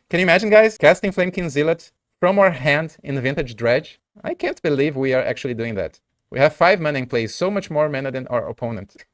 Can you imagine, guys, casting Flamekin Zealot from our hand in Vintage Dredge? I can't believe we are actually doing that. We have 5 mana in play, so much more mana than our opponent.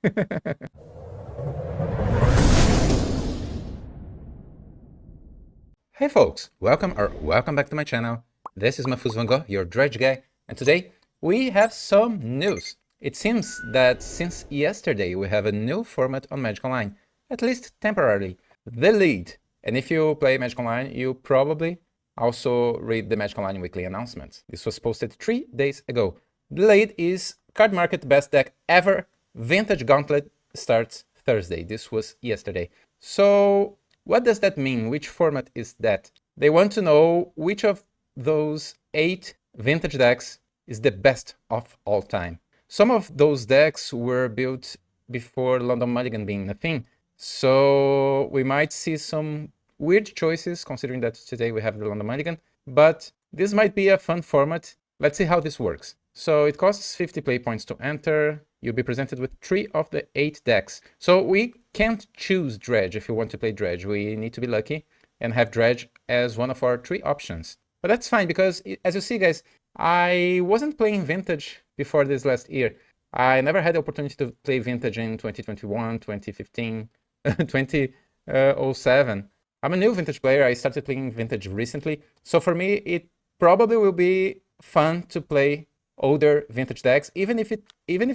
Hey folks, welcome back to my channel. This is MahfuzVanGogh, your Dredge Guy, and today we have some news. It seems that since yesterday we have a new format on Magic Online, at least temporarily, the Lead. And if you play Magic Online, you probably also read the Magic Online weekly announcements. This was posted 3 days ago. The Lead is CardMarket best deck ever. Vintage Gauntlet starts Thursday. This was yesterday. So what does that mean? Which format is that? They want to know which of those 8 vintage decks is the best of all time. Some of those decks were built before London Mulligan being a thing, so we might see some weird choices considering that today we have the London Mulligan, but this might be a fun format. Let's see how this works. So it costs 50 play points to enter. You'll be presented with 3 of the 8 decks. So we can't choose Dredge if you want to play Dredge. We need to be lucky and have Dredge as one of our 3 options. But that's fine because, as you see, guys, I wasn't playing Vintage before this last year. I never had the opportunity to play Vintage in 2021, 2015, 2007. I'm a new Vintage player. I started playing Vintage recently. So for me, it probably will be fun to play older Vintage decks, even if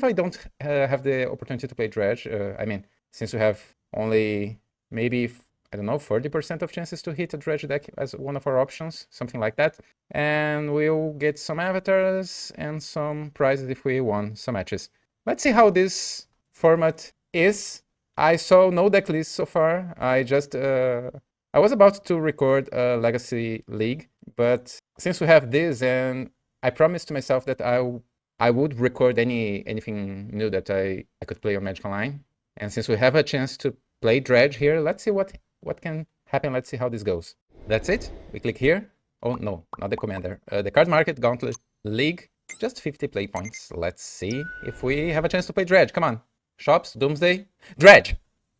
I don't have the opportunity to play Dredge. I mean, since we have only maybe, I don't know, 40% of chances to hit a Dredge deck as one of our options, something like that. And we'll get some avatars and some prizes if we won some matches. Let's see how this format is. I saw no deck list so far. I was about to record a Legacy League, but since we have this, and I promised to myself that I would record anything new that I could play on Magic Online. And since we have a chance to play Dredge here, let's see what can happen. Let's see how this goes. That's it. We click here. Oh no, not the commander. The CardMarket Gauntlet League. Just 50 play points. Let's see if we have a chance to play Dredge. Come on. Shops, Doomsday, Dredge.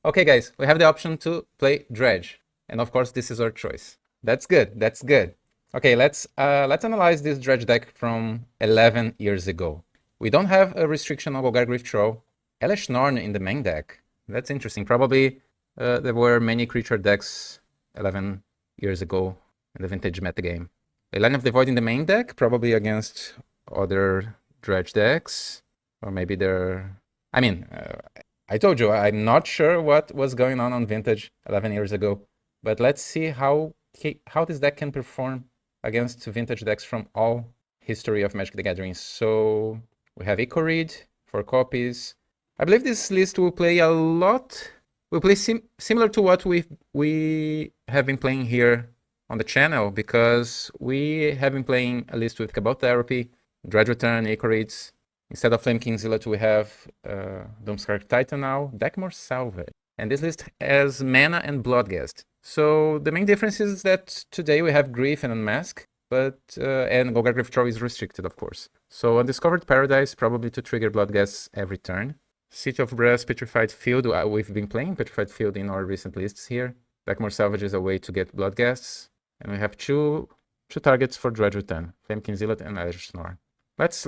Okay, guys, we have the option to play Dredge. And of course, this is our choice. That's good. That's good. Okay, let's analyze this Dredge deck from 11 years ago. We don't have a restriction on Golgari Throw. Elesh Norn in the main deck. That's interesting. Probably there were many creature decks 11 years ago in the Vintage metagame. A Line of the Void in the main deck, probably against other Dredge decks. Or maybe they're... I mean, I told you, I'm not sure what was going on Vintage 11 years ago. But let's see how this deck can perform against Vintage decks from all history of Magic the Gathering. So we have Ichorid, 4 copies. I believe this list will play a lot. Will play similar to what we have been playing here on the channel, because we have been playing a list with Cabal Therapy, Dredge Return, Ichorids. Instead of Flamekin Zealot, we have Doomshark Titan now, Deckmore Salvage. And this list has Mana and Bloodghast. So the main difference is that today we have Grief and Unmask, but and Golgari Throw is restricted, of course. So Undiscovered Paradise, probably to trigger Bloodghast every turn. City of Brass, Petrified Field. We've been playing Petrified Field in our recent lists here. Deckmore Salvage is a way to get Bloodghasts. And we have two targets for Dredge Return, Flamekin Zealot and Elesh Norn. Let's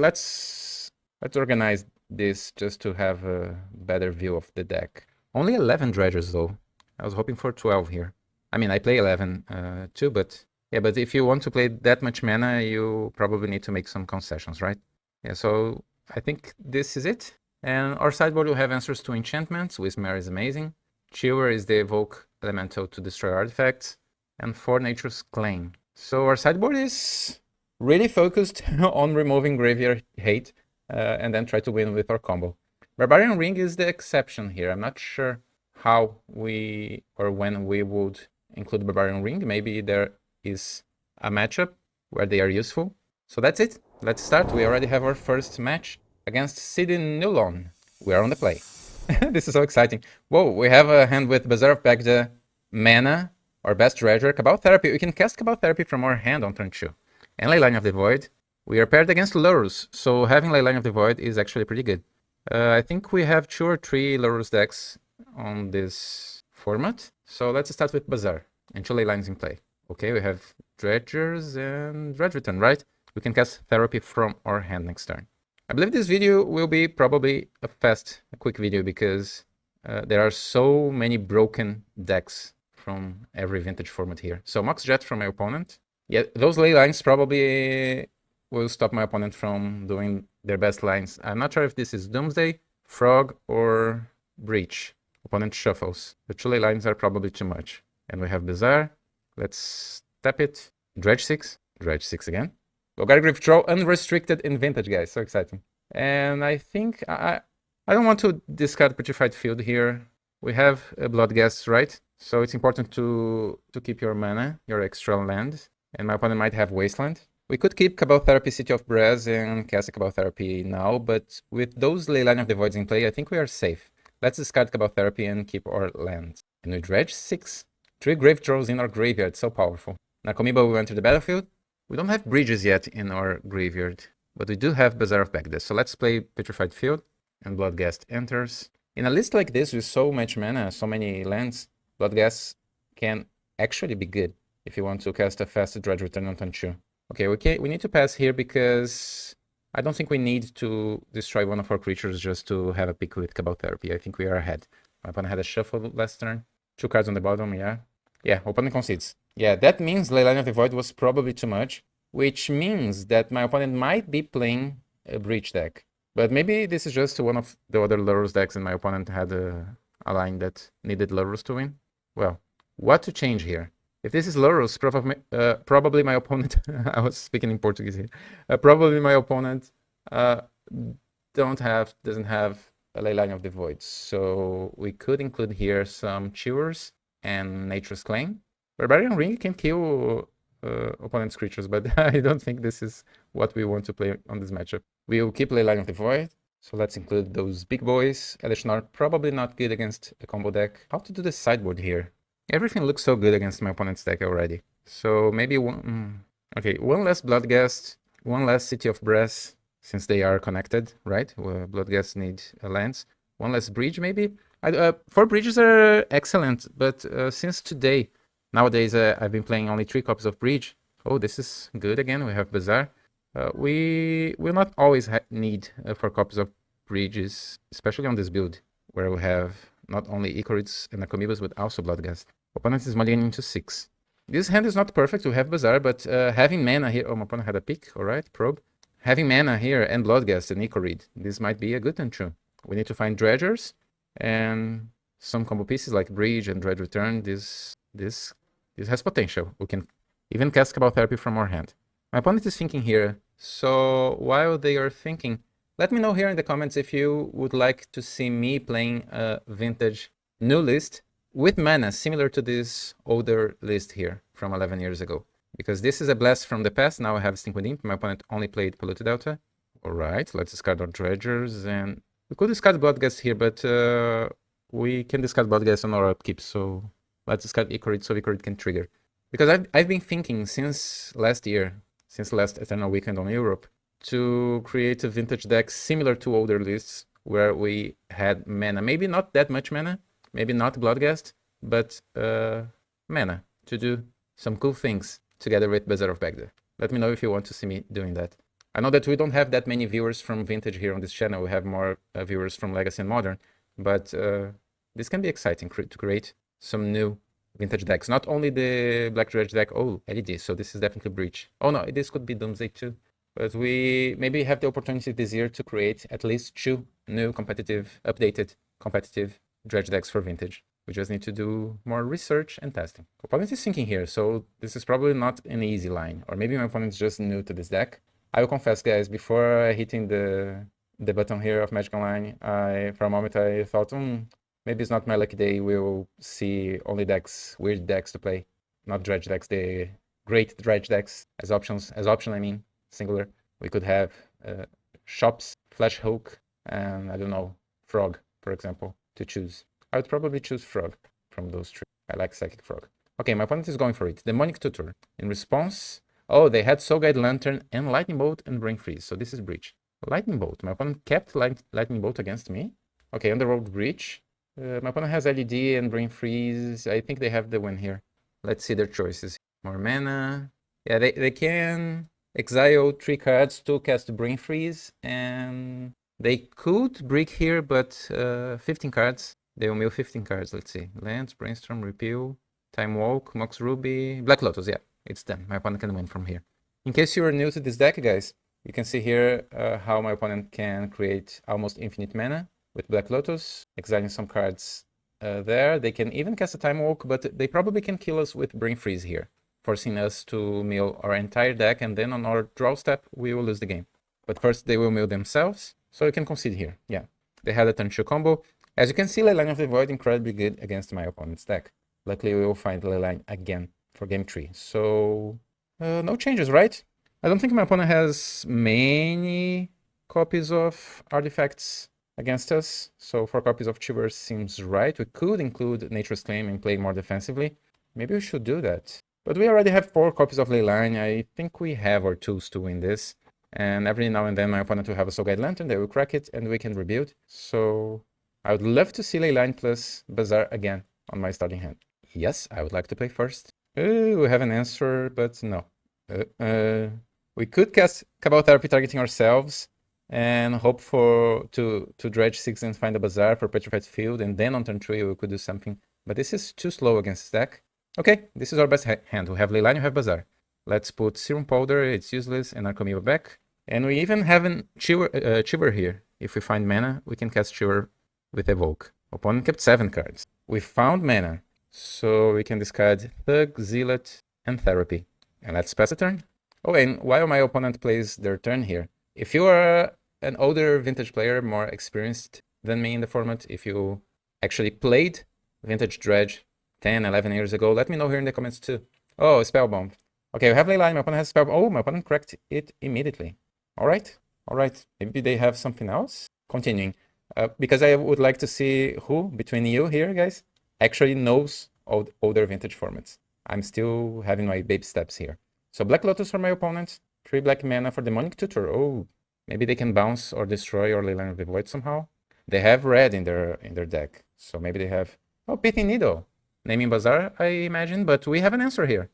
organize this just to have a better view of the deck. Only 11 Dredgers though. I was hoping for 12 here. I mean, I play 11 too, but yeah, but if you want to play that much mana, you probably need to make some concessions, right? Yeah, so I think this is it. And our sideboard will have answers to enchantments. Wismere is amazing. Chewer is the evoke elemental to destroy artifacts. And 4 Nature's Claim. So our sideboard is really focused on removing graveyard hate and then try to win with our combo. Barbarian Ring is the exception here. I'm not sure how we or when we would include Barbarian Ring. Maybe there is a matchup where they are useful. So that's it. Let's start. We already have our first match against Sidney Nulon. We are on the play. This is so exciting. Whoa, we have a hand with Bazaar of Baghdad, Mana, our best treasure, Cabal Therapy. We can cast Cabal Therapy from our hand on turn 2. And Leyline of the Void. We are paired against Lurrus, so having Leyline of the Void is actually pretty good. I think we have 2 or 3 Lurrus decks on this format. So let's start with Bazaar and 2 Leylines in play. Okay, we have Dredgers and Dredge Return, right? We can cast Therapy from our hand next turn. I believe this video will be probably a quick video, because there are so many broken decks from every vintage format here. So Mox Jet from my opponent. Yeah, those ley lines probably will stop my opponent from doing their best lines. I'm not sure if this is Doomsday, Frog, or Breach. Opponent shuffles. The two ley lines are probably too much. And we have Bizarre. Let's tap it. Dredge 6. Dredge 6 again. Logarith Grief Troll unrestricted in Vintage, guys. So exciting. And I think I don't want to discard Petrified Field here. We have a Bloodghast, right? So it's important to keep your mana, your extra land. And my opponent might have Wasteland. We could keep Cabal Therapy, City of Brass, and cast Cabal Therapy now, but with those Leyline of the Voids in play, I think we are safe. Let's discard Cabal Therapy and keep our lands. And we dredge 6. 3 Grave Trolls in our graveyard, so powerful. Narcomoeba will enter the battlefield. We don't have bridges yet in our graveyard, but we do have Bazaar of Baghdad. So let's play Petrified Field, and Bloodghast enters. In a list like this with so much mana, so many lands, Bloodghast can actually be good if you want to cast a fast Dredge Return on turn 2. Okay, we need to pass here because I don't think we need to destroy one of our creatures just to have a pick with Cabal Therapy. I think we are ahead. My opponent had a shuffle last turn. 2 cards on the bottom, yeah. Yeah, opponent concedes. Yeah, that means Leyline of the Void was probably too much, which means that my opponent might be playing a Breach deck. But maybe this is just one of the other Lurrus decks and my opponent had a line that needed Lurrus to win. Well, what to change here? If this is Lurrus, probably my opponent, I was speaking in Portuguese here, probably my opponent doesn't have a Leyline of the Void. So we could include here some Chewers and Nature's Claim. Barbarian Ring can kill opponent's creatures, but I don't think this is what we want to play on this matchup. We will keep Leyline of the Void, so let's include those big boys. Elishnar, probably not good against a combo deck. How to do the sideboard here? Everything looks so good against my opponent's deck already. So maybe one... Okay, one less Bloodghast, one less City of Brass, since they are connected, right? Bloodghast need lands. One less Bridge, maybe? 4 bridges are excellent, but since today, nowadays I've been playing only 3 copies of Bridge. Oh, this is good again. We have Bazaar. We will not always need 4 copies of Bridges, especially on this build, where we have not only Icorids and Narcomoebas, but also Bloodghast. Opponent is mulling into 6. This hand is not perfect. We have Bazaar, but having mana here... Oh, my opponent had a pick. All right, probe. Having mana here and Bloodghast and Icorid, this might be a good turn too. We need to find Dredgers and some combo pieces like Bridge and Dredge Return. This has potential. We can even cast Cabal Therapy from our hand. My opponent is thinking here. So while they are thinking, let me know here in the comments if you would like to see me playing a vintage new list with mana similar to this older list here from 11 years ago. Because this is a blast from the past. Now I have Stink with Imp. My opponent only played Polluted Delta. Alright, let's discard our Dredgers. And we could discard Bloodghast here, but we can discard Bloodghast on our upkeep. So let's discard Icorid so Icorid can trigger. Because I've been thinking since last year, since last Eternal Weekend on Europe, to create a vintage deck similar to older lists where we had mana. Maybe not that much mana, maybe not Bloodghast, but mana to do some cool things together with Bazaar of Baghdad. Let me know if you want to see me doing that. I know that we don't have that many viewers from Vintage here on this channel. We have more viewers from Legacy and Modern, but this can be exciting to create some new vintage decks. Not only the Black Dredge deck, oh, LED, so this is definitely Breach. Oh no, this could be Doomsday too. But we maybe have the opportunity this year to create at least 2 new updated competitive Dredge decks for Vintage. We just need to do more research and testing. Opponent is thinking here, so this is probably not an easy line. Or maybe my opponent's just new to this deck. I will confess, guys, before hitting the button here of Magic Online, for a moment I thought, maybe it's not my lucky day. We'll see only decks, weird decks to play. Not Dredge decks, the great Dredge decks as options. As option, I mean, singular. We could have Shops, Flash Hook, and I don't know, Frog, for example, to choose. I would probably choose Frog from those 3. I like Psychic Frog. Okay, my opponent is going for it. Demonic Tutor. In response, oh, they had Soul Guide Lantern and Lightning Bolt and Brain Freeze. So this is Breach. Lightning Bolt. My opponent kept Lightning Bolt against me. Okay, Underworld Breach. My opponent has LED and Brain Freeze. I think they have the win here. Let's see their choices. More mana. Yeah, they can exile 3 cards to cast Brain Freeze, and they could brick here, but 15 cards. They will mill 15 cards, let's see. Lands, Brainstorm, Repeal, Time Walk, Mox Ruby, Black Lotus, yeah. It's done. My opponent can win from here. In case you are new to this deck, guys, you can see here how my opponent can create almost infinite mana with Black Lotus, exiling some cards there. They can even cast a Time Walk, but they probably can kill us with Brain Freeze here, forcing us to mill our entire deck, and then on our draw step, we will lose the game. But first, they will mill themselves, so you can concede here. Yeah, they had a turn 2 combo. As you can see, Leyline of the Void incredibly good against my opponent's deck. Luckily, we will find Leyline again for game 3. So, no changes, right? I don't think my opponent has many copies of artifacts against us, so 4 copies of Chivers seems right. We could include Nature's Claim and play more defensively. Maybe we should do that. But we already have 4 copies of Leyline. I think we have our tools to win this. And every now and then my opponent will have a Soul Guide Lantern, they will crack it, and we can rebuild. So I would love to see Leyline plus Bazaar again on my starting hand. Yes, I would like to play first. We have an answer, but no. We could cast Cabal Therapy targeting ourselves and hope to dredge 6 and find a Bazaar for Petrified Field, and then on turn 3 we could do something. But this is too slow against stack. Okay, this is our best hand. We have Leyline, we have Bazaar. Let's put Serum Powder, it's useless, and Archamiva back. And we even have a Chiver here. If we find mana, we can cast Chiver with Evoke. Opponent kept 7 cards. We found mana, so we can discard Thug, Zealot, and Therapy. And let's pass a turn. Oh, and while my opponent plays their turn here, if you are an older Vintage player, more experienced than me in the format, if you actually played Vintage Dredge 10, 11 years ago, let me know here in the comments too. Oh, Spellbomb. Okay, we have Leyline, my opponent has Spellbomb. Oh, my opponent cracked it immediately. Alright. Maybe they have something else? Continuing. Because I would like to see who, between you here, guys, actually knows older Vintage formats. I'm still having my baby steps here. So Black Lotus for my opponent, 3 black mana for Demonic Tutor. Oh, maybe they can bounce or destroy or Leyline of the Void somehow. They have red in their deck, so maybe they have Pithing Needle. Naming Bazaar, I imagine, but we have an answer here.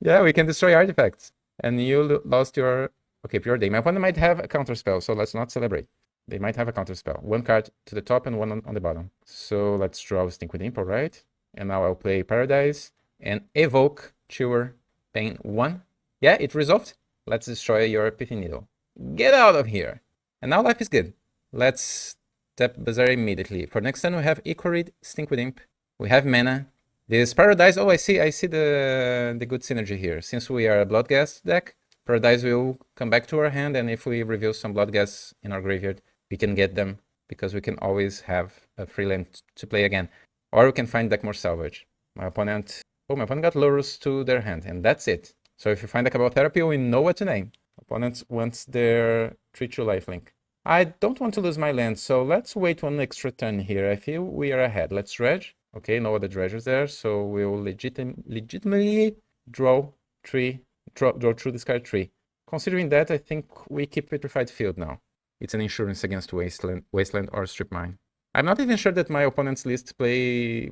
Yeah, we can destroy artifacts. And you lost your Pure Day. My opponent might have a counter spell, so let's not celebrate. They might have a counter spell. 1 card to the top and 1 on the bottom. So let's draw Stink with Imp, right? And now I'll play Paradise and evoke Chewer. Pain 1. Yeah, it resolved. Let's destroy your Pithing Needle. Get out of here. And now life is good. Let's tap Bazaar immediately. For next turn we have Ichorid, Stink with Imp. We have mana. This Paradise, oh, I see the good synergy here. Since we are a Bloodghast deck, Paradise will come back to our hand, and if we reveal some Bloodghast in our graveyard, we can get them, because we can always have a free land to play again. Or we can find deck more salvage. My opponent got Lurrus to their hand, and that's it. So if you find a Cabal Therapy, we know what to name. Opponent wants their 3/2 lifelink. I don't want to lose my land, so let's wait 1 extra turn here. I feel we are ahead. Let's dredge. Okay, no other dredgers there, so we'll legitimately draw through discard 3. Considering that, I think we keep Petrified Field now. It's an insurance against Wasteland or Strip Mine. I'm not even sure that my opponent's list play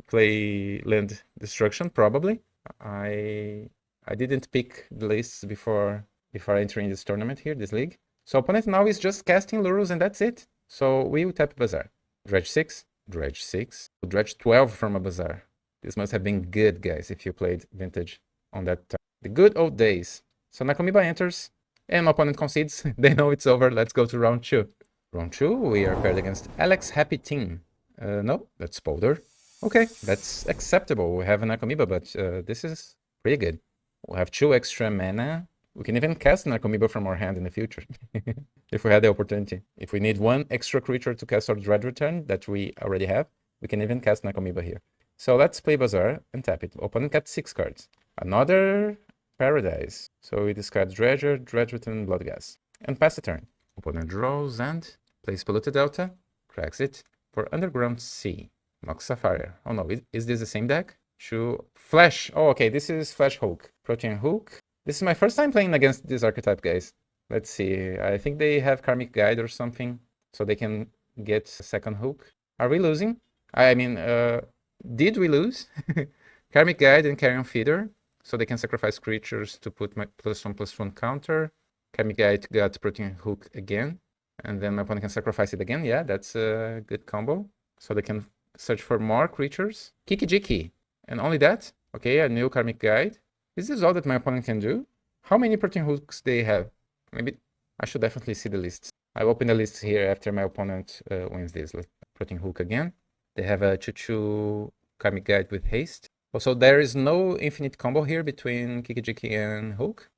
land destruction, probably. I didn't pick the lists before entering this tournament here, this league. So opponent now is just casting Lurrus and that's it. So we will tap Bazaar. Dredge 6, Dredge 6, Dredge 12 from a Bazaar. This must have been good, guys, if you played Vintage on that time. The good old days. So Nakomiba enters and my opponent concedes. They know it's over. Let's go to round 2. Round 2, we are paired against Alex Happy Team. No, that's Boulder. Okay, that's acceptable. We have an Nakomiba, but this is pretty good. We'll have 2 extra mana. We can even cast an Nakomiba from our hand in the future. If we had the opportunity. If we need 1 extra creature to cast our Dread Return that we already have, we can even cast Nakomiba here. So let's play Bazaar and tap it. Opponent kept 6 cards. Another Paradise. So we discard Dredger, Dread Return, Bloodghast. And pass the turn. Opponent draws and plays Polluted Delta, cracks it for Underground Sea. Mox Sapphire. Oh no, is this the same deck? Flash. Oh, okay, this is Flash Hook. Protean Hook. This is my first time playing against this archetype, guys. Let's see. I think they have Karmic Guide or something, so they can get a second hook. Are we losing? I mean, did we lose? Karmic Guide and Carrion Feeder. so they can sacrifice creatures to put my +1/+1 counter. Karmic Guide got Protein Hook again, and then my opponent can sacrifice it again. Yeah, that's a good combo. So they can search for more creatures. Kiki-Jiki, and only that? Okay, a new Karmic Guide. Is this all that my opponent can do? How many Protein Hooks they have? Maybe I should definitely see the lists. I'll open the list here after my opponent wins this. Protein Hook again. They have a 2/2 Karmic Guide with haste. Also, there is no infinite combo here between Kiki-Jiki and Hook.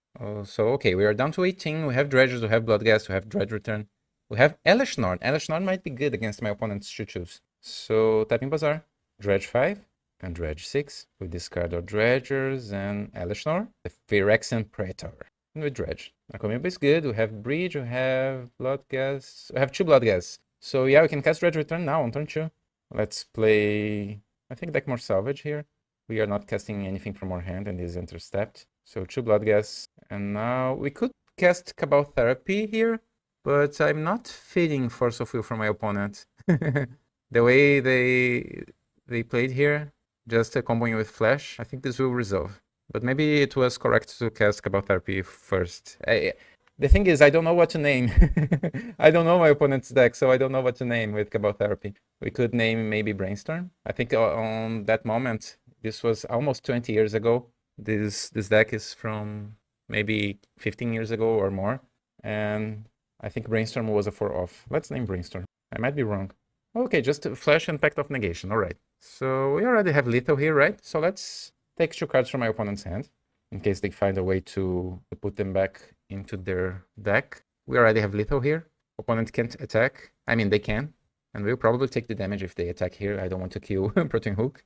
So, okay, we are down to 18. We have Dredges, we have Bloodghast, we have Dredge Return. We have Elesh Norn. Elesh Norn might be good against my opponent's 2/2s. So, tapping Bazaar, Dredge 5 and Dredge 6. We discard our Dredgers and Elesh Norn. The Phyrexian Praetor. And we Dredge. Our combo is good. We have Breach, we have Bloodghast. We have 2 Bloodghasts. So, yeah, we can cast Dredge Return now on turn 2. Let's play, I think, deck more Salvage here. We are not casting anything from our hand and is intercept. So 2 Bloodghasts. And now we could cast Cabal Therapy here, but I'm not feeding Force of Will from my opponent. The way they played here, just comboing with Flash, I think this will resolve. But maybe it was correct to cast Cabal Therapy first. The thing is, I don't know what to name. I don't know my opponent's deck, so I don't know what to name with Cabal Therapy. We could name maybe Brainstorm. I think on that moment, this was almost 20 years ago. This deck is from maybe 15 years ago or more. And I think Brainstorm was a 4-off. Let's name Brainstorm. I might be wrong. Okay, just Flash and Pact of Negation. All right. So we already have Lethal here, right? So let's take 2 cards from my opponent's hand in case they find a way to put them back into their deck. We already have Lethal here. Opponent can't attack. I mean, they can. And we'll probably take the damage if they attack here. I don't want to kill Protein Hook.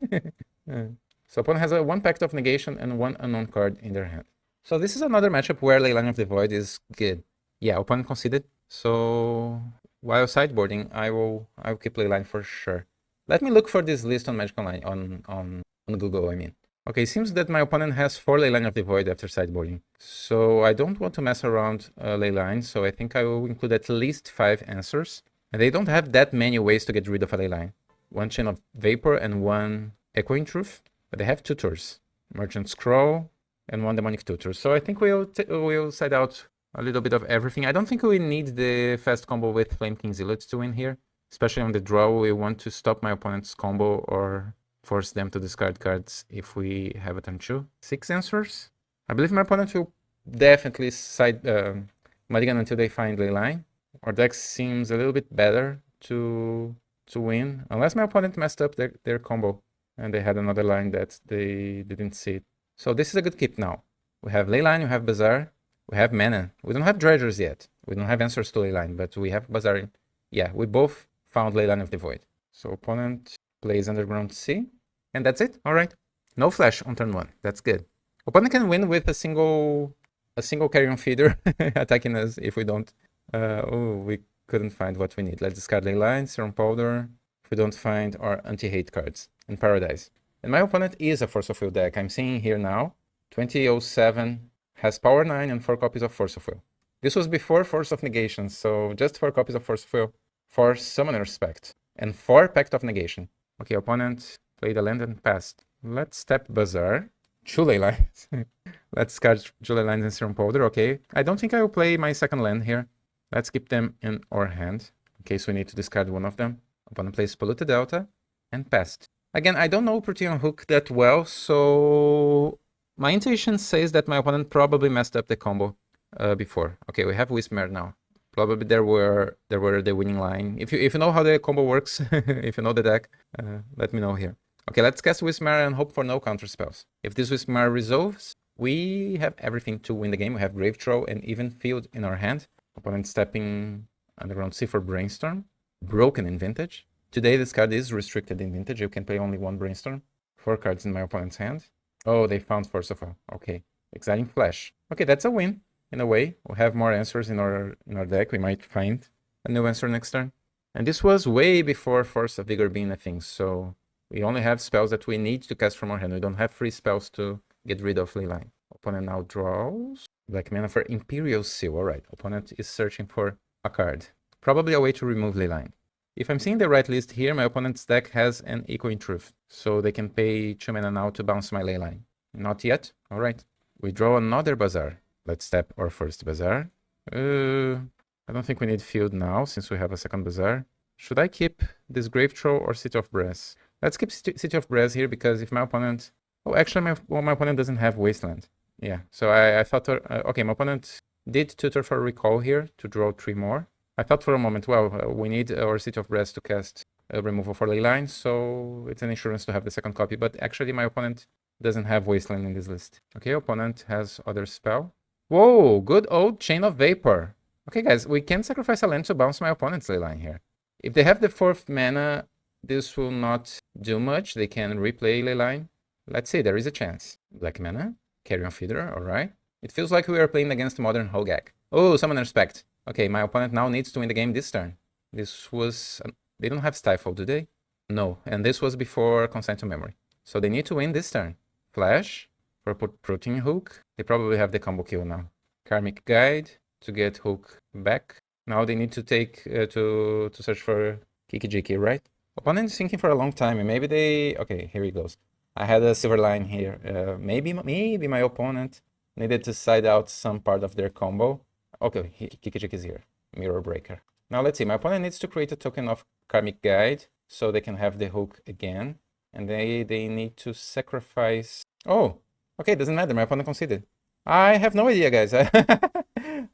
So opponent has 1 Pact of Negation and 1 unknown card in their hand. So this is another matchup where Leyline of the Void is good. Yeah, opponent conceded. So while sideboarding, I'll keep Leyline for sure. Let me look for this list on Magic Online, on Google, I mean. Okay, it seems that my opponent has 4 Leyline of the Void after sideboarding. So I don't want to mess around Leyline, so I think I will include at least 5 answers. And they don't have that many ways to get rid of a Leyline. 1 Chain of Vapor and 1 Echoing Truth. But they have tutors. Merchant Scroll and 1 Demonic Tutor. So I think we'll side out a little bit of everything. I don't think we need the fast combo with Flame King Zealots to win here. Especially on the draw, we want to stop my opponent's combo or force them to discard cards if we have a turn 2. 6 answers. I believe my opponent will definitely mulligan until they find Leyline. Our deck seems a little bit better to win, unless my opponent messed up their combo and they had another line that they didn't see. So this is a good keep now. We have Leyline, we have Bazaar, we have Mana. We don't have Dredgers yet. We don't have answers to Leyline, but we have Bazaar. Yeah, we both found Leyline of the Void. So opponent plays Underground Sea, and that's it. All right. No Flash on turn 1. That's good. Opponent can win with a single Carrion Feeder attacking us if we don't. We couldn't find what we need. Let's discard Leyline, Serum Powder. If we don't find our anti-hate cards and Paradise. And my opponent is a Force of Will deck. I'm seeing here now, 2007 has Power 9 and 4 copies of Force of Will. This was before Force of Negation, so just 4 copies of Force of Will, 4 Summoner Spect, and 4 Pact of Negation. Okay, opponent played a land and passed. Let's tap Bazaar. 2 Leylines. Let's discard 2 Leylines and Serum Powder. Okay, I don't think I will play my second land here. Let's keep them in our hand, in case we need to discard one of them. Opponent plays Polluted Delta and passed. Again, I don't know Protean Hook that well, so my intuition says that my opponent probably messed up the combo before. Okay, we have Wismare now. Probably there were the winning line. If you know how the combo works, if you know the deck, let me know here. Okay, let's cast Wismare and hope for no counter spells. If this Wismare resolves, we have everything to win the game. We have Grave Troll and Even Field in our hand. Opponent stepping Underground Sea for Brainstorm. Broken in Vintage. Today this card is restricted in Vintage. You can play only 1 Brainstorm. 4 cards in my opponent's hand. Oh, they found Force of Will. Okay. Exciting Flash. Okay, that's a win. In a way, we'll have more answers in our deck. We might find a new answer next turn. And this was way before Force of Vigor being a thing, so we only have spells that we need to cast from our hand. We don't have free spells to get rid of Leyline. Opponent now draws black mana for Imperial Seal. Alright, opponent is searching for a card. Probably a way to remove Leyline. If I'm seeing the right list here, my opponent's deck has an Echoing Truth, so they can pay 2 mana now to bounce my Leyline. Not yet. All right. We draw another Bazaar. Let's tap our first Bazaar. I don't think we need Field now, since we have a second Bazaar. Should I keep this Grave Troll or City of Brass? Let's keep City of Brass here, because if my opponent... Oh, actually, my opponent doesn't have Wasteland. Yeah, so I thought... okay, my opponent did tutor for Recall here to draw 3 more. I thought for a moment, well, we need our City of Brass to cast a removal for Leyline, so it's an insurance to have the second copy. But actually, my opponent doesn't have Wasteland in this list. Okay, opponent has other spell. Whoa, good old Chain of Vapor. Okay, guys, we can sacrifice a land to bounce my opponent's Leyline here. If they have the 4th mana, this will not do much. They can replay Leyline. Let's see, there is a chance. Black mana, Carrion Feeder, alright. It feels like we are playing against Modern Hogak. Oh, Summon Respect. Okay, my opponent now needs to win the game this turn. This was... they don't have Stifle, do they? No, and this was before Consent to Memory. So they need to win this turn. Flash for Protein Hook. They probably have the combo kill now. Karmic Guide to get Hook back. Now they need to take to search for Kiki-Jiki, right? Opponent is thinking for a long time, and maybe they... Okay, here he goes. I had a silver line here. Maybe my opponent needed to side out some part of their combo. Okay, Kiki-Jiki is here. Mirror Breaker. Now let's see. My opponent needs to create a token of Karmic Guide so they can have the hook again. And they need to sacrifice... Oh, okay, doesn't matter. My opponent conceded. I have no idea, guys.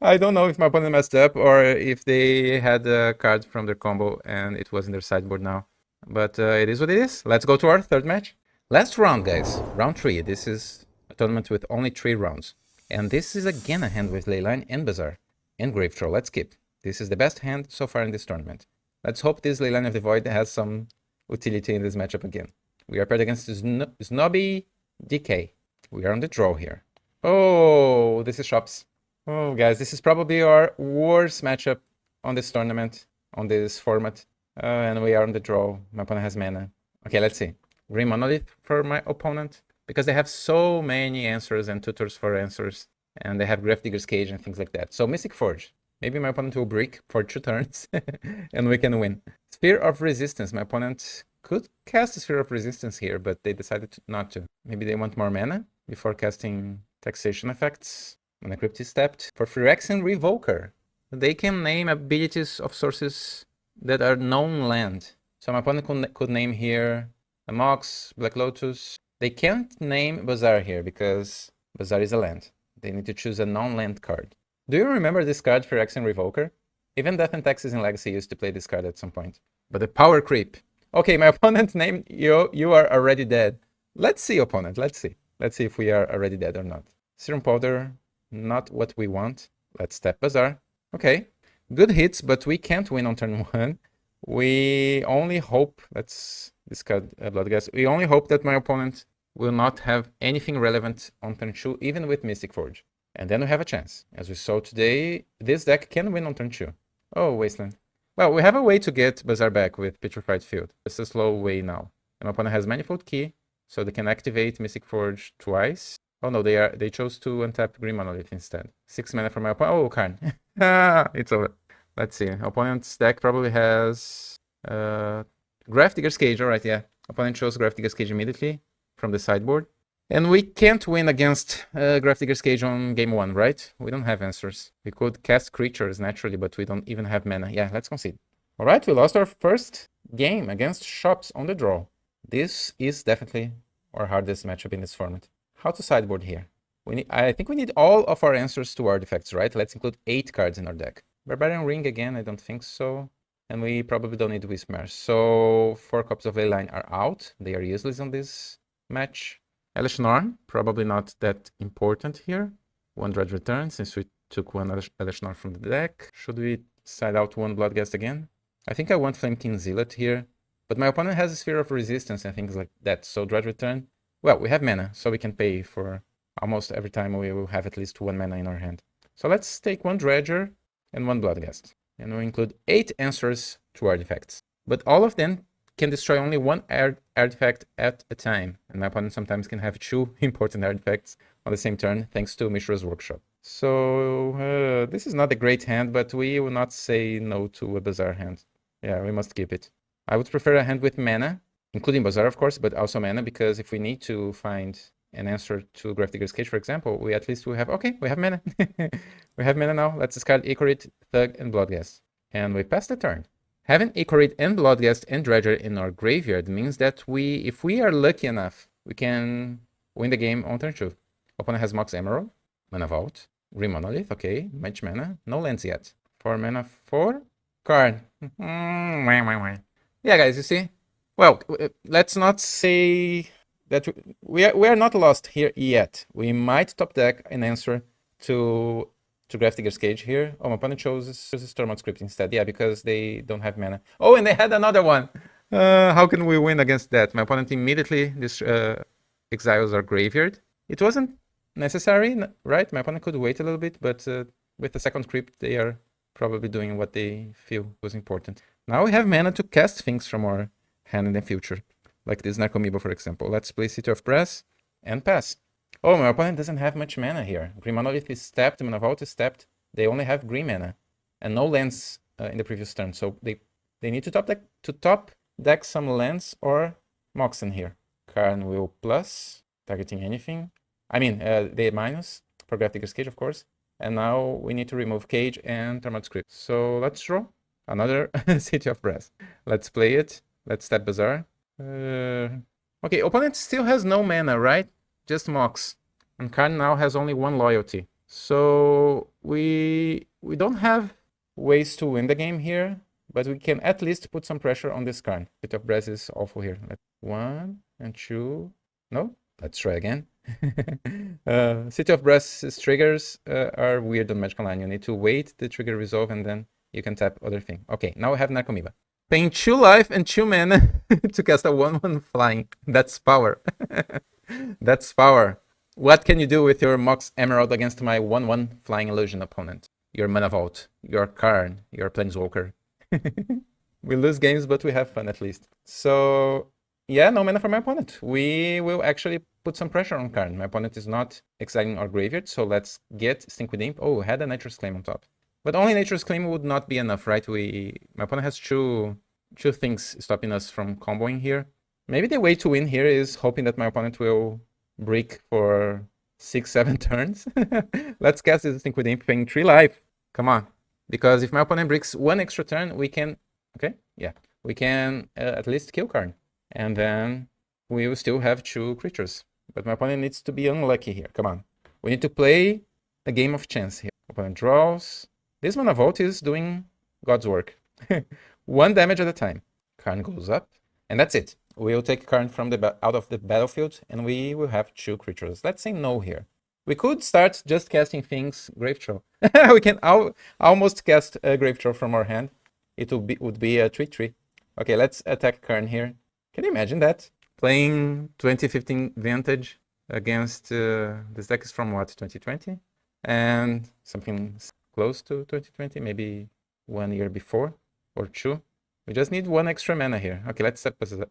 I don't know if my opponent messed up or if they had a card from their combo and it was in their sideboard now. But it is what it is. Let's go to our third match. Last round, guys. Round 3. This is a tournament with only 3 rounds. And this is again a hand with Leyline and Bazaar and Grave Troll. Let's skip. This is the best hand so far in this tournament. Let's hope this Leyline of the Void has some utility in this matchup again. We are paired against Snobby DK. We are on the draw here. Oh, this is Shops. Oh, guys, this is probably our worst matchup on this tournament, on this format. And we are on the draw. My opponent has mana. Okay, let's see. Green Monolith for my opponent, because they have so many answers and tutors for answers. And they have Gravedigger's Cage and things like that. So Mystic Forge. Maybe my opponent will break for 2 turns and we can win. Sphere of Resistance. My opponent could cast a Sphere of Resistance here, but they decided not to. Maybe they want more mana before casting Taxation Effects. When a Crypt is tapped. For Phyrexian Revoker, they can name abilities of sources that are known land. So my opponent could name here a Mox, Black Lotus. They can't name Bazaar here because Bazaar is a land. They need to choose a non-land card. Do you remember this card, Phyrexian Revoker? Even Death and Taxes in Legacy used to play this card at some point. But the power creep. Okay, my opponent named you are already dead. Let's see, opponent, let's see. Let's see if we are already dead or not. Serum Powder, not what we want. Let's tap Bazaar. Okay, good hits, but we can't win on turn 1. We only hope, let's discard Bloodghast. We only hope that my opponent will not have anything relevant on turn 2, even with Mystic Forge. And then we have a chance. As we saw today, this deck can win on turn 2. Oh, Wasteland. Well, we have a way to get Bazaar back with Petrified Field. It's a slow way now. And my opponent has Manifold Key, so they can activate Mystic Forge twice. Oh no, they chose to untap Green Monolith instead. 6 mana for my opponent. Oh, Karn. It's over. Let's see. Opponent's deck probably has Gravedigger's Cage. Alright, yeah. Opponent chose Gravedigger's Cage immediately from the sideboard. And we can't win against Gravedigger's Cage on game 1, right? We don't have answers. We could cast creatures naturally, but we don't even have mana. Yeah, let's concede. Alright, we lost our first game against Shops on the draw. This is definitely our hardest matchup in this format. How to sideboard here? I think we need all of our answers to artifacts, right? Let's include 8 cards in our deck. Barbarian Ring again, I don't think so. And we probably don't need Wismar. So 4 copies of Leyline are out. They are useless on this match. Elesh Norn, probably not that important here. 1 Dredge Return, since we took 1 Elesh Norn from the deck. Should we side out 1 Bloodghast again? I think I want Flamekin Zealot here. But my opponent has a Sphere of Resistance and things like that. So Dredge Return, well, we have mana, so we can pay for almost every time we will have at least 1 mana in our hand. So let's take 1 Dredger and 1 Bloodghast. And we include 8 answers to artifacts. But all of them can destroy only 1 artifact at a time. And my opponent sometimes can have 2 important artifacts on the same turn, thanks to Mishra's Workshop. So this is not a great hand, but we will not say no to a Bazaar hand. Yeah, we must keep it. I would prefer a hand with mana, including Bazaar, of course, but also mana, because if we need to find an answer to Gravedigger's Cage, for example, we at least we have, okay, we have mana. We have mana now. Let's discard Ichorid, Thug, and Bloodghast. And we pass the turn. Having Ichorid and Bloodghast and Dredger in our graveyard means that if we are lucky enough, we can win the game on turn 2. Opponent has Mox Emerald, Mana Vault, Green Monolith, okay, much mana, no lands yet. 4 mana, 4 card. Yeah, guys, you see? Well, let's not say that we are not lost here yet. We might top deck an answer to Gravedigger's Cage here. Oh, my opponent chooses Stormont Script instead. Yeah, because they don't have mana. Oh, and they had another one. How can we win against that? My opponent immediately exiles our graveyard. It wasn't necessary, right? My opponent could wait a little bit, but with the second crypt, they are probably doing what they feel was important. Now we have mana to cast things from our hand in the future, like this Narcomoeba, for example. Let's play City of Brass and pass. Oh, my opponent doesn't have much mana here. Green Monolith is tapped, Mana Vault is tapped. They only have green mana and no lands in the previous turn, so they need to top deck some lands or Mox in here. Karn will plus, targeting anything. I mean, they minus for Gravedigger's Cage, of course. And now we need to remove Cage and Termite Script. So let's draw another City of Brass. Let's play it. Let's tap Bazaar. Okay, opponent still has no mana, right? Just Mox. And Karn now has only 1 loyalty. So we don't have ways to win the game here, but we can at least put some pressure on this Karn. City of Brass is awful here. 1 and 2. No? Let's try again. City of Brass's triggers are weird on Magic Online. You need to wait the trigger resolve and then you can tap other thing. Okay, now we have Narcomoeba. Paying 2 life and 2 mana to cast a 1/1 flying. That's power. That's power. What can you do with your Mox Emerald against my 1/1 flying illusion opponent? Your Mana Vault, your Karn, your Planeswalker. We lose games, but we have fun at least. So yeah, no mana for my opponent. We will actually put some pressure on Karn. My opponent is not exiling our graveyard, so let's get Stink with Imp. Oh, had a Nature's Claim on top. But only Nature's Claim would not be enough, right? My opponent has two things stopping us from comboing here. Maybe the way to win here is hoping that my opponent will brick for 6-7 turns. Let's cast this Stink with Imp, paying 3 life. Come on. Because if my opponent bricks 1 extra turn, we can... Okay, yeah. We can at least kill Karn. And then we will still have 2 creatures. But my opponent needs to be unlucky here. Come on. We need to play a game of chance here. Opponent draws. This Mana Vault is doing God's work. 1 damage at a time. Karn goes up. And that's it. We'll take Karn from out of the battlefield. And we will have 2 creatures. Let's say no here. We could start just casting things. Grave Troll. We can almost cast a Grave Troll from our hand. It would be a 3/3. Okay, let's attack Karn here. Can you imagine that? Playing 2015 Vintage against this deck is from what, 2020? And something close to 2020, maybe 1 year before or 2. We just need 1 extra mana here. Okay, let's set Bazaar.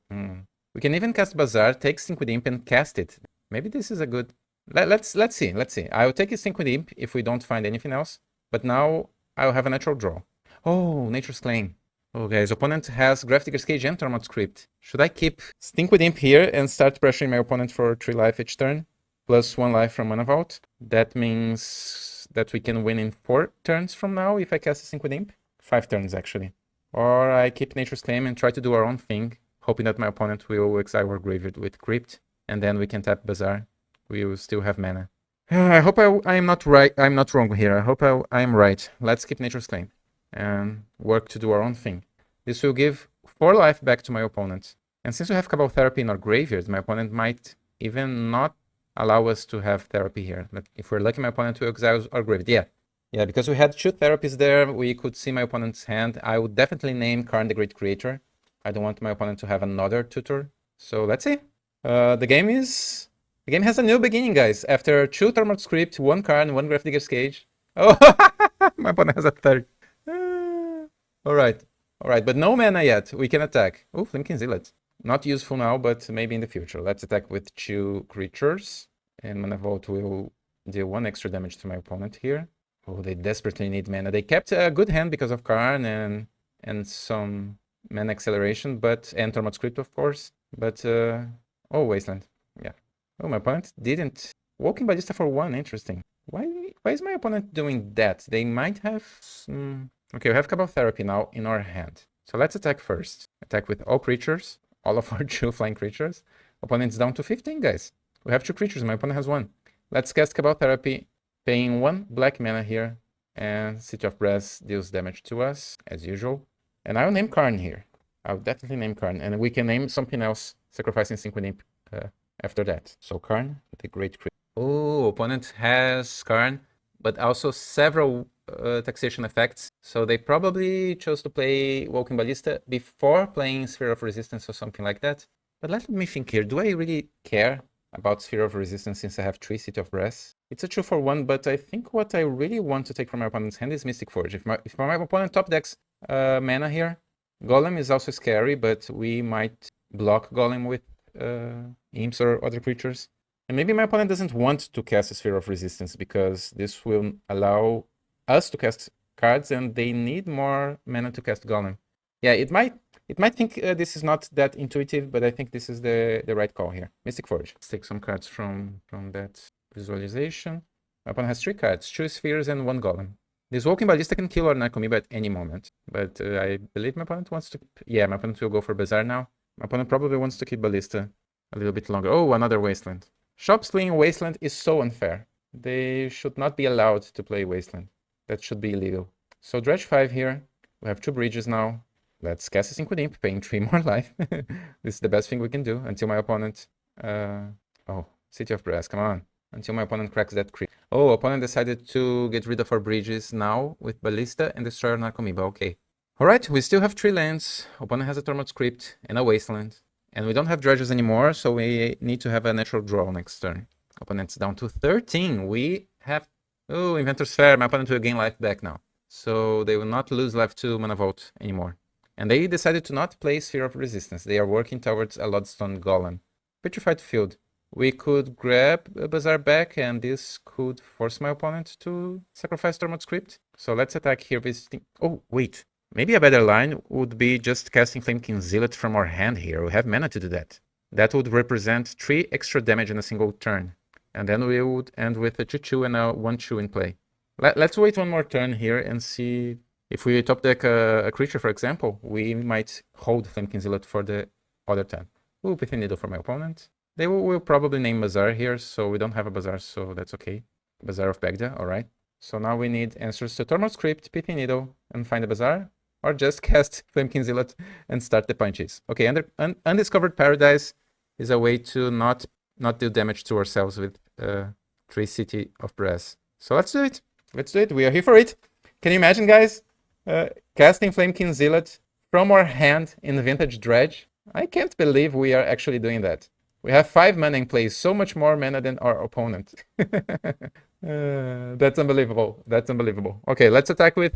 We can even cast Bazaar, take Stink with Imp and cast it. Maybe this is a good... Let's see. I'll take a Stink with Imp if we don't find anything else. But now I'll have a natural draw. Oh, Nature's Claim. Oh, guys, opponent has Gravedigger's Cage and Tormod Script. Should I keep Stink with Imp here and start pressuring my opponent for 3 life each turn? Plus 1 life from Mana Vault. That means that we can win in 4 turns from now if I cast a Stink with Imp. 5 turns, actually. Or I keep Nature's Claim and try to do our own thing, hoping that my opponent will exile our graveyard with Crypt, and then we can tap Bazaar. We will still have mana. I hope I'm not right. I'm not wrong here. I hope I'm right. Let's keep Nature's Claim and work to do our own thing. This will give 4 life back to my opponent. And since we have Cabal Therapy in our graveyard, my opponent might even not allow us to have therapy here. Like if we're lucky, my opponent will exile our graveyard. Yeah, because we had 2 therapies there, we could see my opponent's hand. I would definitely name Karn the Great Creator. I don't want my opponent to have another tutor. So let's see. The game has a new beginning, guys. After 2 Tormod Script, 1 Karn, 1 Gravedigger's Cage. Oh, my opponent has a 3rd. Alright, but no mana yet. We can attack. Oh, Flimkin Zealot. Not useful now, but maybe in the future. Let's attack with 2 creatures. And Mana Vault will deal 1 extra damage to my opponent here. Oh, they desperately need mana. They kept a good hand because of Karn and some mana acceleration, and Tormod Script, of course. But, oh, Wasteland. Yeah. Oh, my opponent didn't. Walking Ballista for 1, interesting. Why is my opponent doing that? They might have... Okay, we have Cabal Therapy now in our hand. So let's attack first. Attack with all creatures. All of our 2 flying creatures. Opponent's down to 15, guys. We have 2 creatures, my opponent has 1. Let's cast Cabal Therapy, paying 1 black mana here. And City of Brass deals damage to us, as usual. And I'll name Karn here. I'll definitely name Karn. And we can name something else, sacrificing Synchro Imp after that. So Karn, with a great crit. Oh, opponent has Karn, but also several taxation effects. So they probably chose to play Walking Ballista before playing Sphere of Resistance or something like that. But let me think here. Do I really care about Sphere of Resistance since I have 3 City of Brass? It's a 2 for 1, but I think what I really want to take from my opponent's hand is Mystic Forge. If my opponent top decks mana here, Golem is also scary, but we might block Golem with imps or other creatures. And maybe my opponent doesn't want to cast a Sphere of Resistance because this will allow us to cast cards and they need more mana to cast Golem. Yeah, it might think this is not that intuitive, but I think this is the right call here. Mystic Forge. Let's take some cards from that visualization. My opponent has 3 cards, 2 spheres and 1 Golem. This Walking Ballista can kill our Narcomoeba at any moment, but I believe my opponent wants to... Yeah, my opponent will go for Bazaar now. My opponent probably wants to keep Ballista a little bit longer. Oh, another Wasteland. Shops playing Wasteland is so unfair. They should not be allowed to play Wasteland. That should be illegal. So Dredge 5 here. We have 2 bridges now. Let's cast a Synchro Imp, paying 3 more life. This is the best thing we can do until my opponent... Oh, City of Brass, come on. Until my opponent cracks that crit. Oh, opponent decided to get rid of our bridges now with Ballista and destroy our Narcomoeba. Okay. Alright, we still have 3 lands. Opponent has a Tormod Crypt and a Wasteland. And we don't have dredges anymore, so we need to have a natural draw next turn. Opponent's down to 13. We have... Oh, Inventor's Fair. My opponent will gain life back now. So they will not lose life to Mana Vault anymore. And they decided to not play Sphere of Resistance. They are working towards a Lodestone Golem. Petrified Field. We could grab a Bazaar back, and this could force my opponent to sacrifice Tormod's Crypt. So let's attack here visiting... Oh, wait. Maybe a better line would be just casting Flamekin Zealot from our hand here. We have mana to do that. That would represent 3 extra damage in a single turn. And then we would end with a 2-2 and a 1-2 in play. Let's wait 1 more turn here and see... If we top deck a creature, for example, we might hold Flamekin Zealot for the other turn. Ooh, Pithing Needle for my opponent. They will probably name Bazaar here, so we don't have a Bazaar, so that's okay. Bazaar of Baghdad, alright. So now we need answers to Tormod's Crypt, Pithing Needle, and find a Bazaar. Or just cast Flamekin Zealot and start the punches. Okay, Undiscovered Paradise is a way to not do damage to ourselves with 3 City of Brass. So let's do it. Let's do it. We are here for it. Can you imagine, guys? Casting Flamekin Zealot from our hand in Vintage Dredge. I can't believe we are actually doing that. We have 5 mana in play, so much more mana than our opponent. That's unbelievable. That's unbelievable. Okay, let's attack with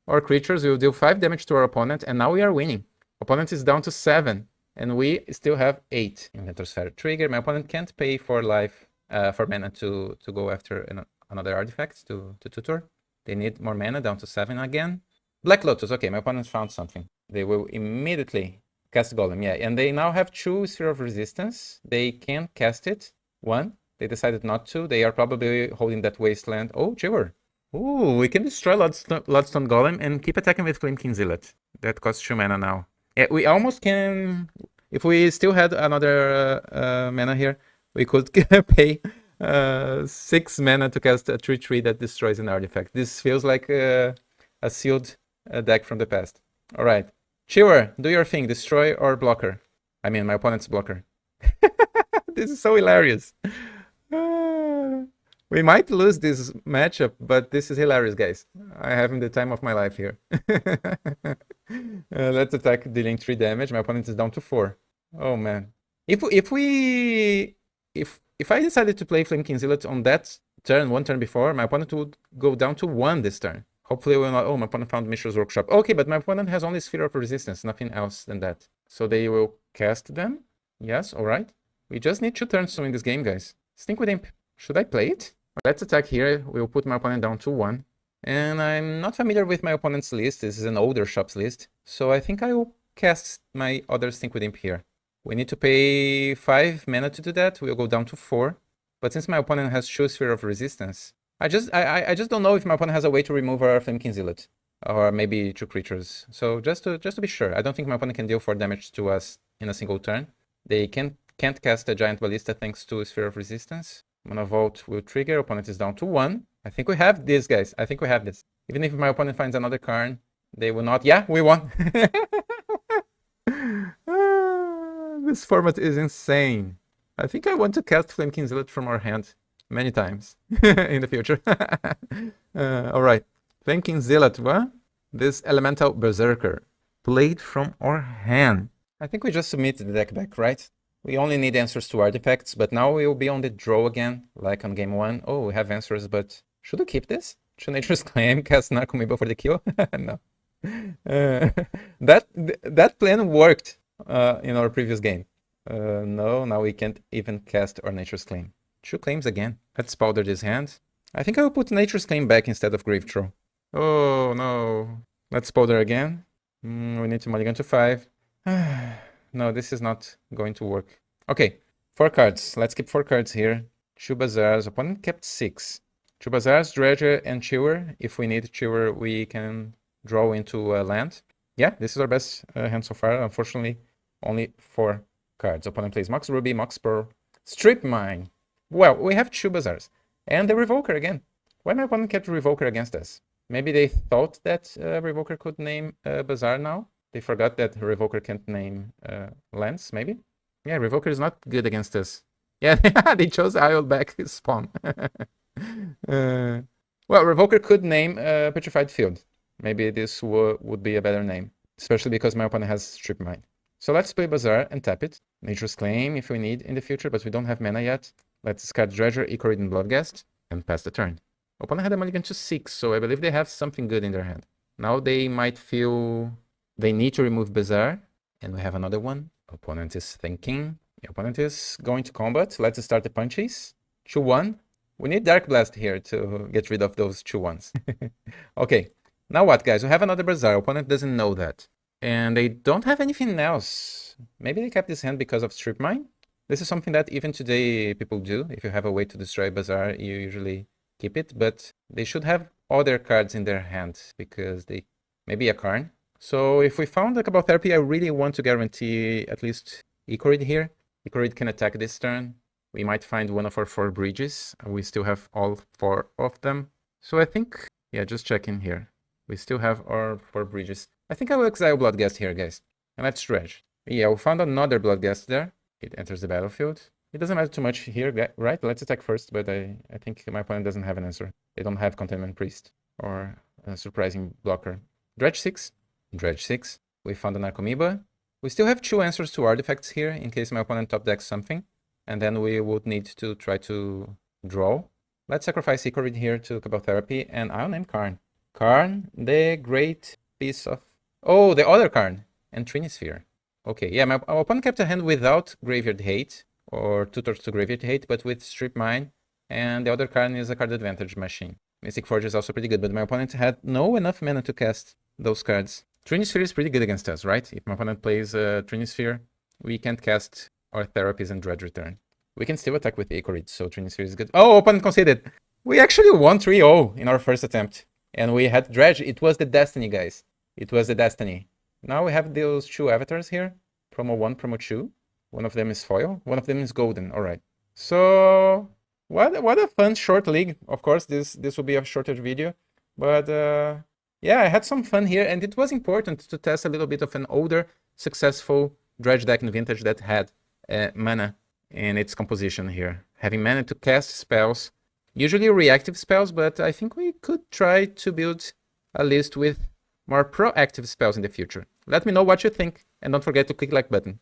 our creatures. We will deal 5 damage to our opponent, and now we are winning. Opponent is down to 7, and we still have 8. Inventor's Fair trigger. My opponent can't pay for life, for mana to go after another artifact to tutor. They need more mana, down to 7 again. Black Lotus. Okay, my opponent found something. They will immediately cast Golem. Yeah, and they now have 2 Sphere of Resistance. They can cast it. 1. They decided not to. They are probably holding that Wasteland. Oh, Jiwer. Ooh, we can destroy Lodestone Golem and keep attacking with Flamekin Zealot. That costs 2 mana now. Yeah, we almost can... If we still had another mana here, we could pay 6 mana to cast a 3/3 that destroys an artifact. This feels like a sealed deck from the past. Alright. Chewer, do your thing. Destroy our blocker. I mean, my opponent's blocker. This is so hilarious. We might lose this matchup, but this is hilarious, guys. I'm having the time of my life here. Let's attack, dealing 3 damage. My opponent is down to 4. Oh, man. If I decided to play Flamekin Zealot on that turn, 1 turn before, my opponent would go down to 1 this turn. Hopefully we'll not... Oh, my opponent found Mishra's Workshop. Okay, but my opponent has only Sphere of Resistance, nothing else than that. So they will cast them. Yes, alright. We just need 2 turns to win this game, guys. Stink with Imp. Should I play it? Let's attack here. We'll put my opponent down to 1. And I'm not familiar with my opponent's list. This is an older shops list. So I think I will cast my other Stink with Imp here. We need to pay 5 mana to do that. We'll go down to 4. But since my opponent has 2 Sphere of Resistance, I just don't know if my opponent has a way to remove our Flamekin Zealot. Or maybe 2 creatures. So just to be sure, I don't think my opponent can deal 4 damage to us in a single turn. They can't cast a Giant Ballista thanks to Sphere of Resistance. Mana Vault will trigger, opponent is down to 1. I think we have this, guys. I think we have this. Even if my opponent finds another card, they will not. Yeah, we won. This format is insane. I think I want to cast Flamekin Zealot from our hand many times in the future. Alright. Flamekin Zealot, what? This Elemental Berserker. Played from our hand. I think we just submitted the deck back, right? We only need answers to artifacts, but now we will be on the draw again, like on game 1. Oh, we have answers, but should we keep this? Should Nature's Claim cast Narcomoeba for the kill? No. That plan worked in our previous game. No, now we can't even cast our Nature's Claim. 2 claims again. Let's powder this hand. I think I will put Nature's Claim back instead of Grave Throw. Oh, no. Let's powder again. We need to mulligan to 5. No, this is not going to work. Okay, 4 cards. Let's keep 4 cards here. 2 Bazaars. Opponent kept 6. 2 Bazaars, Dredger, and Chewer. If we need Chewer, we can draw into a land. Yeah, this is our best hand so far. Unfortunately, only 4 cards. Opponent plays Mox Ruby, Mox Pearl, Strip Mine. Well, we have 2 Bazaars. And the Revoker again. Why my opponent kept Revoker against us? Maybe they thought that Revoker could name Bazaar now. They forgot that Revoker can't name lands, maybe? Yeah, Revoker is not good against us. Yeah, they chose Isleback Spawn. Well, Revoker could name Petrified Field. Maybe this would be a better name. Especially because my opponent has Strip Mine. So let's play Bazaar and tap it. Nature's Claim if we need in the future, but we don't have mana yet. Let's discard Dredger, Ichorid, and Bloodghast, and pass the turn. Opponent had a mulligan to 6, so I believe they have something good in their hand. Now they might feel they need to remove Bazaar, and we have another one. Opponent is thinking. The opponent is going to combat. Let's start the punches. 2-1. We need Dark Blast here to get rid of those 2-1s. Okay, now what, guys? We have another Bazaar. Opponent doesn't know that. And they don't have anything else. Maybe they kept this hand because of Strip Mine? This is something that even today people do. If you have a way to destroy Bazaar, you usually keep it. But they should have other cards in their hand because they... Maybe a Karn. So if we found a Cabal Therapy, I really want to guarantee at least Ichorid here. Ichorid can attack this turn. We might find one of our 4 bridges. We still have all 4 of them. So I think... Yeah, just checking here. We still have our 4 bridges. I think I will exile Bloodghast here, guys. And let's dredge. Yeah, we found another Bloodghast there. It enters the battlefield. It doesn't matter too much here, right? Let's attack first, but I think my opponent doesn't have an answer. They don't have Containment Priest or a surprising blocker. Dredge 6. Dredge 6. We found an Narcomoeba. We still have 2 answers to artifacts here in case my opponent top decks something. And then we would need to try to draw. Let's sacrifice Ichorid here to Cabal Therapy, and I'll name Karn. Karn, the great piece of... Oh, the other Karn. And Trinisphere. Okay, yeah, my opponent kept a hand without Graveyard Hate, or tutors to Graveyard Hate, but with Strip Mine, and the other card is a card advantage machine. Mystic Forge is also pretty good, but my opponent had no enough mana to cast those cards. Trinisphere is pretty good against us, right? If my opponent plays Trinisphere, we can't cast our Therapies and Dredge Return. We can still attack with Ichorid, so Trinisphere is good. Oh, opponent conceded! We actually won 3-0 in our first attempt. And we had Dredge. It was the destiny, guys. It was the destiny. Now we have those 2 avatars here. Promo 1, Promo 2. One of them is foil. One of them is golden. All right. So what a fun short league. Of course, this will be a shorter video. But yeah, I had some fun here. And it was important to test a little bit of an older, successful Dredge deck in Vintage that had mana in its composition here. Having mana to cast spells. Usually reactive spells, but I think we could try to build a list with more proactive spells in the future. Let me know what you think, and don't forget to click like button.